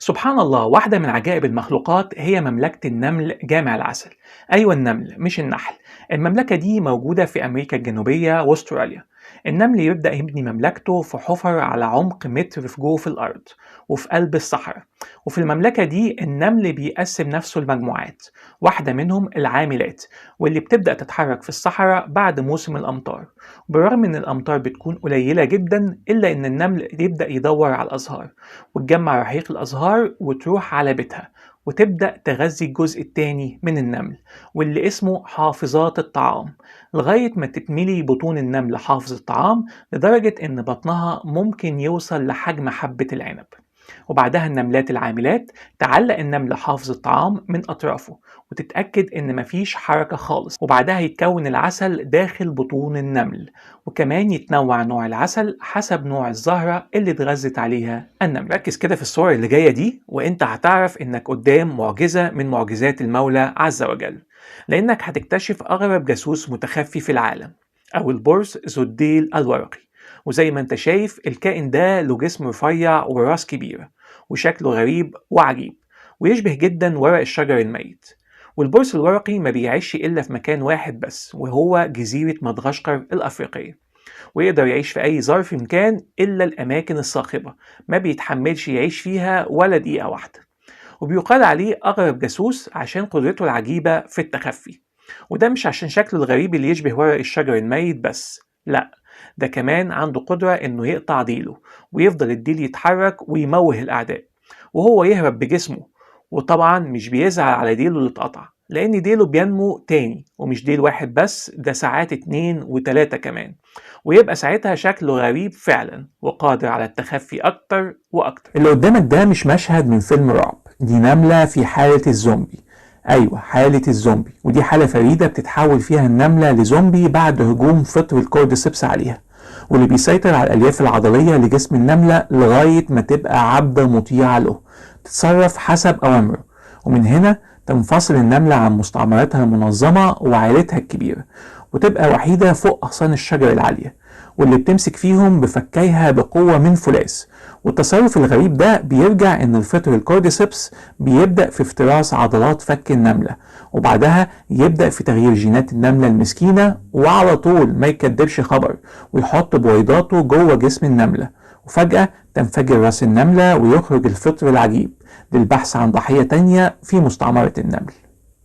سبحان الله، واحدة من عجائب المخلوقات هي مملكة النمل جامع العسل. أيوة النمل مش النحل. المملكة دي موجودة في أمريكا الجنوبية وأستراليا. النمل يبدأ يبني مملكته في حفر على عمق متر في جوف الأرض وفي قلب الصحراء. وفي المملكة دي النمل بيقسم نفسه لمجموعات، واحدة منهم العاملات، واللي بتبدأ تتحرك في الصحراء بعد موسم الأمطار. بالرغم إن الأمطار بتكون قليلة جدا إلا إن النمل يبدأ يدور على الأزهار وتجمع رحيق الأزهار وتروح على بيتها وتبدأ تغذي الجزء التاني من النمل واللي اسمه حافظات الطعام، لغاية ما تتملي بطون النمل حافظ الطعام لدرجة إن بطنها ممكن يوصل لحجم حبة العنب. وبعدها النملات العاملات تعلق النمل حافظ الطعام من أطرافه وتتأكد إن مفيش حركة خالص، وبعدها يتكون العسل داخل بطون النمل، وكمان يتنوع نوع العسل حسب نوع الزهرة اللي اتغذت عليها النمل. ركز كده في الصور اللي جاية دي وإنت هتعرف إنك قدام معجزة من معجزات المولى عز وجل، لأنك هتكتشف أغرب جاسوس متخفي في العالم، أو البرص ذو الديل الورقي. وزي ما انت شايف الكائن ده له جسم رفيع وراس كبيرة وشكله غريب وعجيب ويشبه جدا ورق الشجر الميت. والبرص الورقي ما بيعيش إلا في مكان واحد بس، وهو جزيرة مدغشقر الأفريقية، ويقدر يعيش في أي ظرف كان إلا الأماكن الصاخبة، ما بيتحملش يعيش فيها ولا دقيقة واحدة. وبيقال عليه أغرب جاسوس عشان قدرته العجيبة في التخفي. وده مش عشان شكله الغريب اللي يشبه ورق الشجر الميت بس، لأ، ده كمان عنده قدرة إنه يقطع ديله ويفضل الديل يتحرك ويموه الأعداء وهو يهرب بجسمه. وطبعا مش بيزعل على ديله اللي اتقطع، لأن ديله بينمو تاني، ومش ديل واحد بس، ده ساعات 2 و3 كمان، ويبقى ساعتها شكله غريب فعلا وقادر على التخفي أكتر وأكتر. اللي قدامك ده مش مشهد من فيلم رعب، دي نملة في حالة الزومبي. أيوة، حالة الزومبي، ودي حالة فريدة بتتحول فيها النملة لزومبي بعد هجوم فطر الكورديسيبس عليها، واللي بيسيطر على الألياف العضلية لجسم النملة لغاية ما تبقى عبدة مطيعة له تتصرف حسب أوامره. ومن هنا تنفصل النملة عن مستعمراتها المنظمة وعائلتها الكبيرة، وتبقى وحيدة فوق أغصان الشجر العالية، واللي بتمسك فيهم بفكيها بقوة من فولاذ. والتصرف الغريب ده بيرجع ان الفطر الكورديسيبس بيبدأ في افتراس عضلات فك النملة، وبعدها يبدأ في تغيير جينات النملة المسكينة، وعلى طول ما يكدبش خبر ويحط بويضاته جوه جسم النملة، وفجأة تنفجر راس النملة ويخرج الفطر العجيب للبحث عن ضحية تانية في مستعمرة النمل.